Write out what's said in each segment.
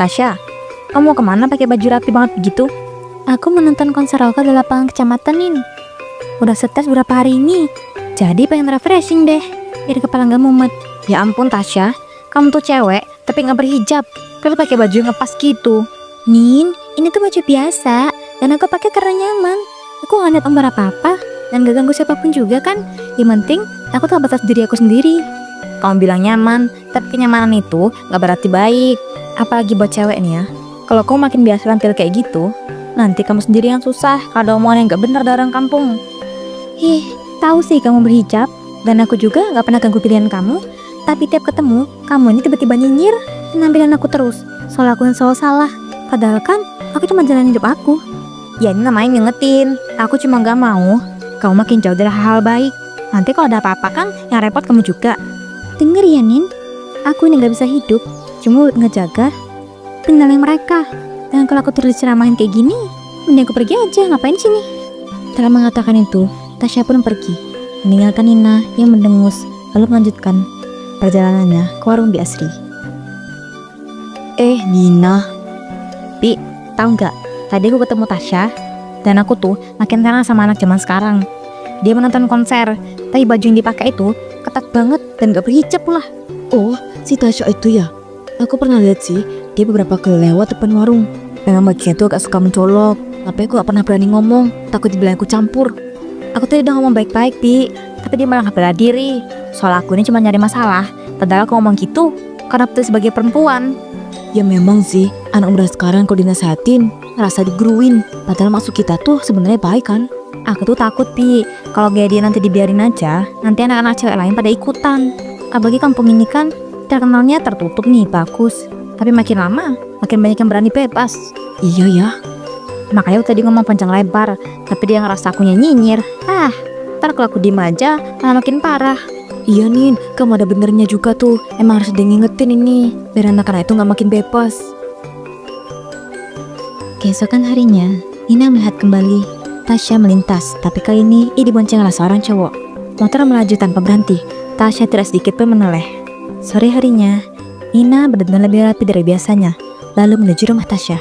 Tasya, kamu mau kemana pakai baju rapi banget begitu? Aku menonton konser rock di lapangan kecamatan, Nin. Udah stres beberapa hari ini, jadi pengen refreshing deh, biar kepala nggak mumet. Ya ampun Tasya, kamu tuh cewek tapi nggak berhijab, terus pakai baju yang ngepas gitu. Nin, ini tuh baju biasa, dan aku pakai karena nyaman. Aku nggak niat umbar apa-apa, dan gak ganggu siapapun juga kan. Yang penting, aku tahu batas diri aku sendiri. Kamu bilang nyaman, tapi kenyamanan itu nggak berarti baik. Apalagi buat cewek nih ya. Kalau kamu makin biasa tampil kayak gitu, nanti kamu sendiri yang susah kalau ada omongan yang nggak benar dari orang kampung. Tahu sih kamu berhijab, dan aku juga nggak pernah ganggu pilihan kamu. Tapi tiap ketemu, kamu ini tiba-tiba nyinyir penampilan aku terus. Soal aku yang selalu salah. Padahal kan, aku cuma jalan hidup aku. Ya ini namanya ngingetin. Aku cuma nggak mau kamu makin jauh dari hal-hal baik. Nanti kalau ada apa-apa kan yang repot kamu juga. Denger ya, Nin. Aku ini gak bisa hidup cuma buat ngejaga tinggalin mereka. Dan kalau aku terus ceramahin kayak gini, mending aku pergi aja, ngapain sini. Setelah mengatakan itu, Tasya pun pergi, meninggalkan Nina yang mendengus, lalu melanjutkan perjalanannya ke warung Bi Asri. Nina, Bi, tahu nggak? Tadi aku ketemu Tasya, dan aku tuh makin kenal sama anak zaman sekarang. Dia menonton konser, tapi baju yang dipakai itu ketat banget dan gak berhijab pula. Oh, si Tasya itu ya? Aku pernah lihat sih, dia beberapa kali lewat depan warung. Memang bagian itu agak suka mencolok, tapi aku gak pernah berani ngomong, takut dibilang aku campur. Aku tadi udah ngomong baik-baik, Bi, tapi dia malah gak bela diri. Soal aku ini cuma nyari masalah, padahal aku ngomong gitu karena betul sebagai perempuan. Ya memang sih, anak muda sekarang kalau dinasehatin, ngerasa digeruin. Padahal maksud kita tuh sebenarnya baik kan? Aku tuh takut, Bi, kalau gaya dia nanti dibiarin aja, nanti anak-anak cewek lain pada ikutan. Apalagi kampung ini kan terkenalnya tertutup nih, bagus. Tapi makin lama, makin banyak yang berani bebas. Iya ya. Makanya aku tadi ngomong panjang lebar, tapi dia ngerasa akunya nyinyir. Ntar kalau aku diem aja, malah makin parah. Iya Nin, kamu ada benernya juga tuh. Emang harus diingetin ini, biar anak-anak itu gak makin bebas. Keesokan harinya, Nina melihat kembali Tasya melintas, tapi kali ini ia dibonceng oleh seorang cowok. Motor melaju tanpa berhenti. Tasya tidak sedikit pun menoleh. Sore harinya, Nina berdandan lebih rapi dari biasanya, lalu menuju rumah Tasya.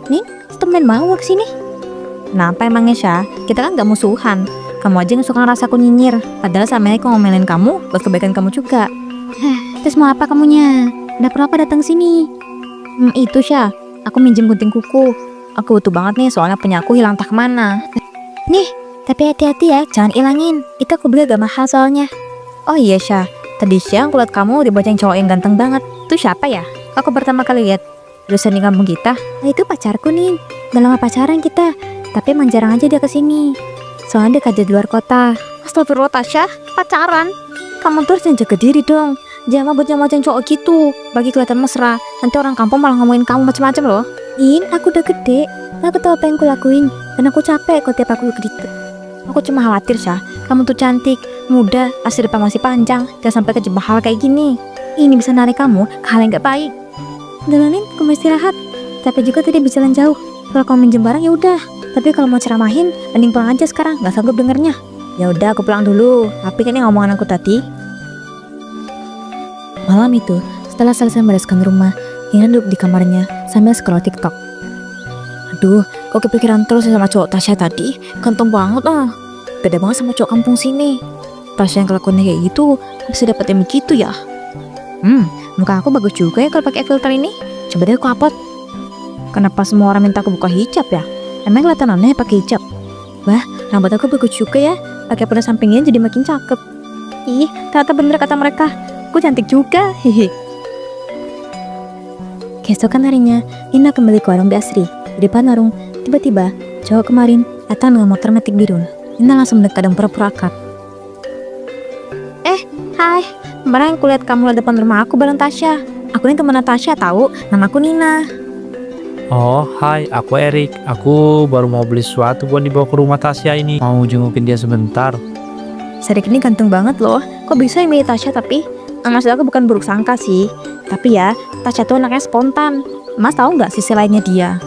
Nin, temen mau kesini? Kenapa emangnya, Syah? Kita kan gak musuhan. Kamu aja yang suka ngerasa aku nyinyir, padahal sama aku ngomelin kamu buat kebaikan kamu juga. Terus mau apa kamunya? Udah perlu apa datang sini? Itu Syah, aku minjem gunting kuku. Aku butuh banget nih, soalnya punya aku hilang entah kemana. Nih, tapi hati-hati ya, jangan ilangin. Itu aku beli agak mahal soalnya. Oh iya Syah, tadi siang aku liat kamu dibonceng cowok yang ganteng banget. Itu siapa ya? Aku pertama kali lihat. Dosen di kampung kita. Nah, itu pacarku nih. Udah lama pacaran kita, tapi emang jarang aja dia kesini. Soalnya dia kerja di luar kota. Astagfirullah Tasya, pacaran? Kamu tuh harus jaga diri dong. Jangan mabut-mabutin cowok gitu, bagi kelihatan mesra. Nanti orang kampung malah ngomongin kamu macam-macam loh. Nin, aku udah gede. Aku tahu apa yang aku lakuin, dan aku capek kalau tiap aku gitu. Aku cuma khawatir Syah, kamu tuh cantik, muda, masa depan masih panjang. Jangan sampai kejebak hal kayak gini. Ini bisa narik kamu ke hal yang gak baik. Udah Nin, aku mau istirahat. Tapi juga tadi bisa jalan jauh. Kalau kamu minjem barang ya udah. Tapi kalau mau ceramahin, mending pulang aja sekarang. Gak sanggup dengernya. Ya udah, aku pulang dulu. Tapi kan ini ngomongan aku tadi. Malam itu, setelah selesai membereskan rumah, Nina duduk di kamarnya sambil scroll TikTok. Aduh, kok kepikiran terus sama cowok Tasya tadi? Ganteng banget Beda banget sama cowok kampung sini. Tasya yang kelakuannya kayak gitu, bisa dapet yang begitu ya? Muka aku bagus juga ya kalau pakai filter ini. Coba deh aku upload. Kenapa semua orang minta aku buka hijab ya? Emang kelihatan aneh pakai hijab? Wah, rambut aku bagus juga ya. Pakai pada sampingnya jadi makin cakep. Ih, ternyata bener kata mereka. Aku cantik juga, hehe. Keesokan harinya, Nina kembali ke warung Bi Asri. Di depan warung, tiba-tiba cowok kemarin datang dengan motor metik biru. Nina langsung mendekat dan pura-pura akrab. Hai, kemarin aku lihat kamu di depan rumah aku bareng Tasya. Aku ini teman Tasya tahu, nama aku Nina. Oh, hai, aku Erik. Aku baru mau beli sesuatu buat dibawa ke rumah Tasya ini. Mau jengukin dia sebentar. Erik ini ganteng banget loh. Kok bisa yang milih Tasya tapi? Maksud aku bukan buruk sangka sih. Tapi ya, Tasya tuh anaknya spontan. Mas tahu nggak sisi lainnya dia?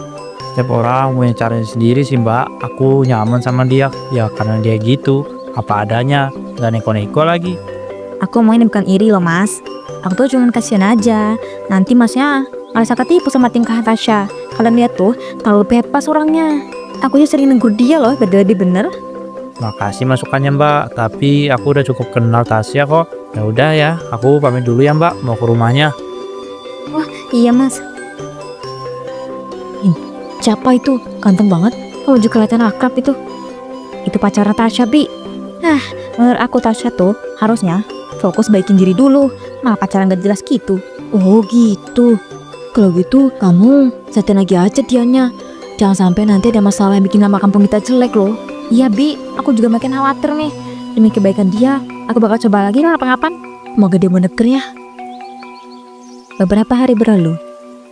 Setiap orang punya caranya sendiri sih mbak. Aku nyaman sama dia. Ya karena dia gitu. Apa adanya. Gak neko-neko lagi. Aku mau ini bukan iri loh mas. Aku tuh cuman kasihan aja. Nanti masnya ngerasa ketipu sama tingkah Tasya. Kalian lihat tuh, terlalu bebas orangnya. Aku aja sering negur dia loh, lebih bener. Makasih masukannya Mbak, tapi aku udah cukup kenal Tasya kok. Ya udah ya, aku pamit dulu ya Mbak, mau ke rumahnya. Iya mas. Siapa itu? Ganteng banget. Kalau juga kelihatan akrab itu. Itu pacar Tasya, Bi. Menurut aku Tasya tuh harusnya fokus baikin diri dulu. Malah pacaran gak jelas gitu. Oh gitu. Kalau gitu kamu setin lagi aja dianya. Jangan sampai nanti ada masalah yang bikin nama kampung kita jelek loh. Iya, Bi. Aku juga makin khawatir nih. Demi kebaikan dia, aku bakal coba lagi kapan-kapan. Semoga dia meneker ya. Beberapa hari berlalu,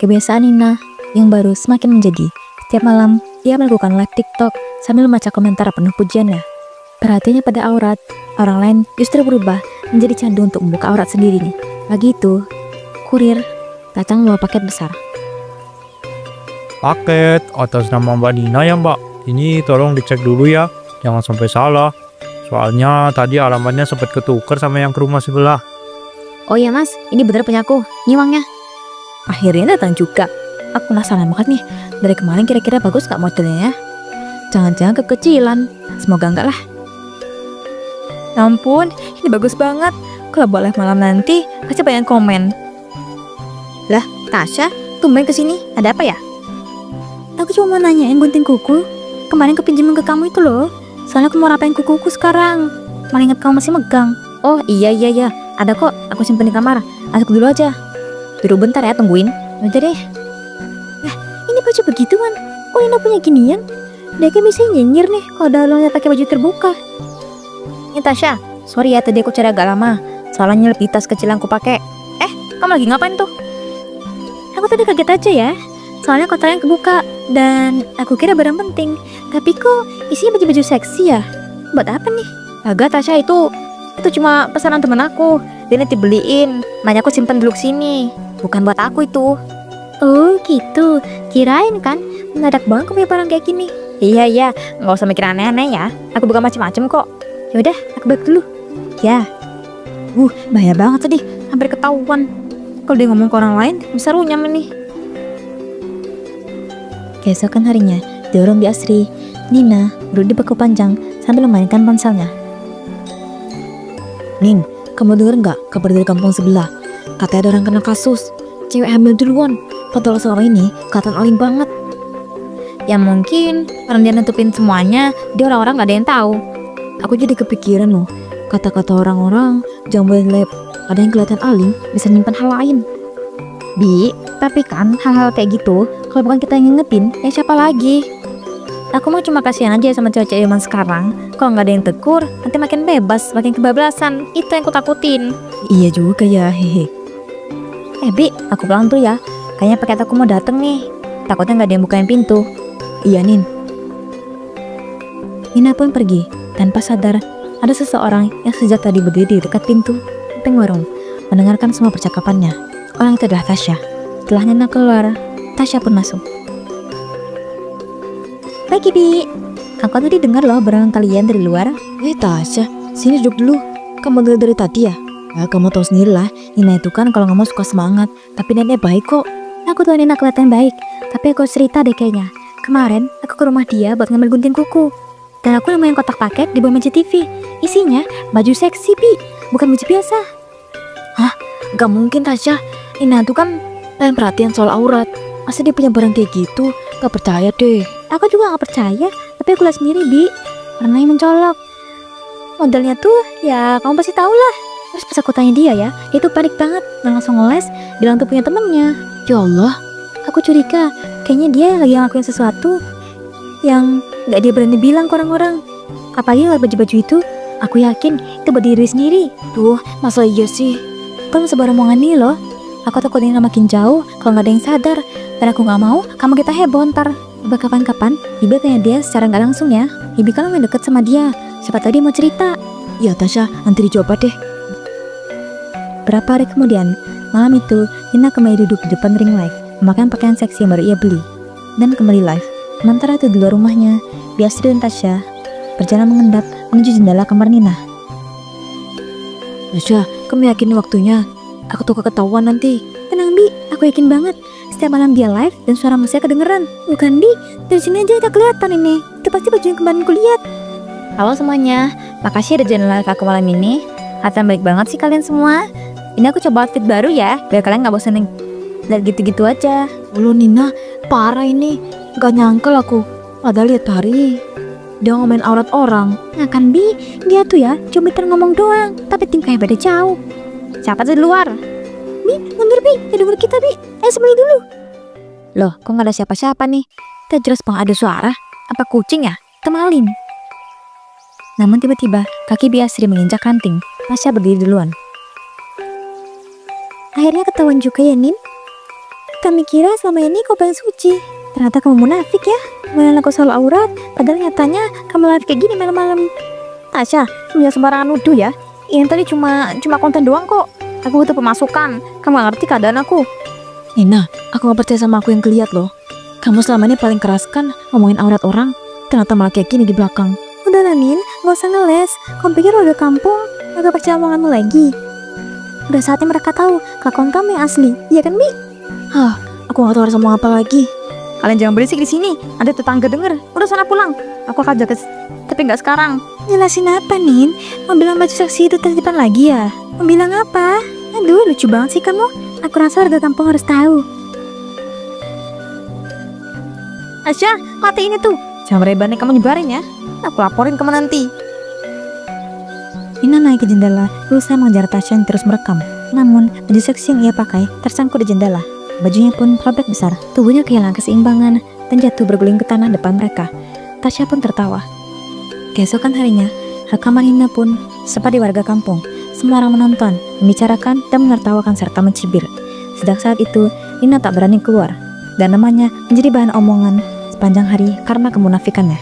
kebiasaan Nina yang baru semakin menjadi. Setiap malam, dia melakukan live TikTok sambil membaca komentar penuh pujiannya. Perhatiannya pada aurat, orang lain justru berubah menjadi candu untuk membuka aurat sendirinya. Pagi itu, kurir datang membawa paket besar. Paket atas nama Mbak Nina ya Mbak. Ini tolong dicek dulu ya, jangan sampai salah. Soalnya tadi alamatnya sempat ketuker sama yang ke rumah sebelah. Oh iya mas, ini bener punya aku, ini uangnya. Akhirnya datang juga. Aku penasaran banget nih. Dari kemarin kira-kira bagus gak modelnya ya? Jangan-jangan kekecilan. Semoga enggak lah. Ya ampun, ini bagus banget. Kalau boleh malam nanti, pasti banyak komen. Lah, Tasya, tumben kesini, ada apa ya? Aku cuma mau nanyain gunting kuku. Kemarin kepinjemin ke kamu itu loh. Soalnya aku mau rapain kukuku sekarang. Malah ingat kamu masih megang. Oh iya. Ada kok, aku simpen di kamar. Masuk dulu aja. Duduk bentar ya, tungguin. Udah deh. Ini baju begituan. Kok Nina punya ginian? Dia kan bisa nyinyir nih kalau dalamnya pakai baju terbuka. Ini Tasya, sorry ya tadi aku cari agak lama. Soalnya nyelip di tas kecil yang aku pakai. Kamu lagi ngapain tuh? Aku tadi kaget aja ya. Soalnya kotaknya kebuka dan aku kira barang penting. Tapi kok isinya baju-baju seksi ya? Buat apa nih? Agak Tasya itu cuma pesanan temen aku. Dia nanti beliin. Makanya aku simpen dulu sini. Bukan buat aku itu. Oh gitu. Kirain kan mendadak banget aku punya barang kayak gini. Iya, nggak usah mikir aneh-aneh ya. Aku bukan macem-macem kok. Yaudah, aku balik dulu. Ya. Bahaya banget tadi. Hampir ketahuan. Kalau dia ngomong ke orang lain, bisa runyam nih. Keesokan harinya, di warung Bi Asri, Nina duduk di bangku panjang sambil memainkan ponselnya. Nin, kamu denger nggak kabar dari kampung sebelah? Katanya ada orang kena kasus. Cewek hamil duluan. Padahal selama ini kelihatan alim banget. Ya mungkin karena dia nutupin semuanya, dia orang-orang gak ada yang tahu. Aku jadi kepikiran loh. Kata-kata orang-orang jangan boleh lab. Ada yang kelihatan alim bisa nyimpan hal lain. Bi, tapi kan hal-hal kayak gitu, kalau bukan kita yang ngingetin, ya siapa lagi? Aku mau cuma kasihan aja sama cewek-cewek zaman sekarang. Kalau nggak ada yang tegur, nanti makin bebas, makin kebablasan. Itu yang aku takutin. Iya juga ya, hehe. Bi, aku pulang tuh ya. Kayaknya paket aku mau dateng nih. Takutnya nggak ada yang bukain pintu. Iya Nin. Nina pun pergi tanpa sadar ada seseorang yang sejak tadi berdiri di dekat pintu samping warung, mendengarkan semua percakapannya. Orang itu adalah Tasya. Setelah Nina keluar, Tasya pun masuk. Pagi Bi, aku tadi dengar loh obrolan kalian dari luar. Tasya, sini duduk dulu. Kamu dengar dari tadi ya? Ya kamu tahu sendiri lah, Nina itu kan kalau ngomong suka semangat, tapi niatnya baik kok. Aku tahu Nina kelihatan baik, tapi aku cerita deh kayaknya. Kemarin aku ke rumah dia buat ngambil gunting kuku, dan aku nemuin kotak paket di bawah meja TV. Isinya baju seksi Bi, bukan baju biasa. Gak mungkin Tasya, Nina itu kan lain perhatian soal aurat. Masa dia punya barang kayak gitu? Gak percaya deh. Aku juga gak percaya, tapi aku lihat sendiri Bi, warnanya mencolok. Modelnya tuh ya kamu pasti tahu lah. Terus pas aku tanya dia ya, dia tuh panik banget dan langsung ngeles, bilang tuh punya temennya. Ya Allah, Aku curiga, kayaknya dia lagi ngelakuin sesuatu yang gak dia berani bilang ke orang-orang. Apalagi lewat baju-baju itu, aku yakin itu buat diri sendiri. tuh masa iya sih? Kan sebarang omongan nih loh. Aku takut Nina makin jauh kalau gak ada yang sadar. Dan aku gak mau kamu kita heboh ntar. Coba kapan-kapan, Bibi tanya dia secara gak langsung ya. Bibi kan lumayan deket sama dia. Siapa tahu dia mau cerita. Ya Tasya, nanti dicoba deh. Berapa hari kemudian, malam itu Nina kembali duduk di depan ring light, memakai pakaian seksi yang baru ia beli, dan kembali live. Sementara itu di luar rumahnya, Bi Asri dan Tasya berjalan mengendap menuju jendela kamar Nina. Tasya, kamu yakin ini waktunya? Aku tuh ketahuan nanti. Tenang Bi, aku yakin banget. Setiap malam dia live dan suara musiknya kedengeran. Bukan Bi, dari sini aja udah kelihatan ini. Itu pasti baju yang kemarin kulihat. Halo semuanya, makasih ada channel live aku malam ini. Hati baik banget sih kalian semua. Ini aku coba outfit baru ya, biar kalian gak bosan lihat gitu-gitu aja. Lu Nina, parah ini. Gak nyangkel aku. Padahal lihat Tari, dia ngomain aurat orang. Nah kan Bi, dia tuh ya cuma pintar ngomong doang, tapi tingkahnya beda jauh. Siapa tuh di luar? Bi, mundur Bi, ya denger kita Bi. Ayo sembunyi dulu. Loh, kok gak ada siapa-siapa nih? Tak jelas bang ada suara. Apa kucing ya? Kemalin. Namun tiba-tiba kaki Biasri menginjak ranting. Tasya berdiri duluan. Akhirnya ketahuan juga ya Nin. Kami kira selama ini kau paling suci. Ternyata kamu munafik ya. Malah aku selalu aurat, padahal nyatanya kamu lari kayak gini malam-malam. Tasya, jangan sembarangan nuduh ya. Ini tadi cuma konten doang kok. Aku butuh pemasukan. Kamu gak ngerti keadaan aku. Nina, aku gak percaya sama aku yang keliat loh. Kamu selama ini paling keras kan ngomongin aurat orang. Ternyata malah kayak gini di belakang. Udah lah Nin, gak usah ngeles. Kamu pikir udah kampung, gak percaya omonganmu lagi. Udah saatnya mereka tahu kelakuan kamu yang asli, iya kan Bi? Aku gak tahu harus ngomong apa lagi. Kalian jangan berisik di sini. Ada tetangga denger. Udah sana pulang. Aku akan jaga, tapi nggak sekarang. Jelasin apa Nin? Mau bilang baju seksi itu titipan lagi ya? Mau bilang apa? Aduh lucu banget sih kamu. Aku rasa warga kampung harus tahu. Asya, mati ini tuh. Jangan rebane kamu nyebarin ya. Aku laporin kamu nanti. Nina naik ke jendela, berusaha mengejar Tasya yang terus merekam. Namun, baju seksi yang ia pakai tersangkut di jendela. Bajunya pun robek besar, tubuhnya kehilangan keseimbangan dan jatuh berguling ke tanah depan mereka. Tasya pun tertawa. Keesokan harinya, rekaman Nina pun sempat di warga kampung. Semua orang menonton, membicarakan dan menertawakan serta mencibir. Sejak saat itu, Nina tak berani keluar dan namanya menjadi bahan omongan sepanjang hari karena kemunafikannya.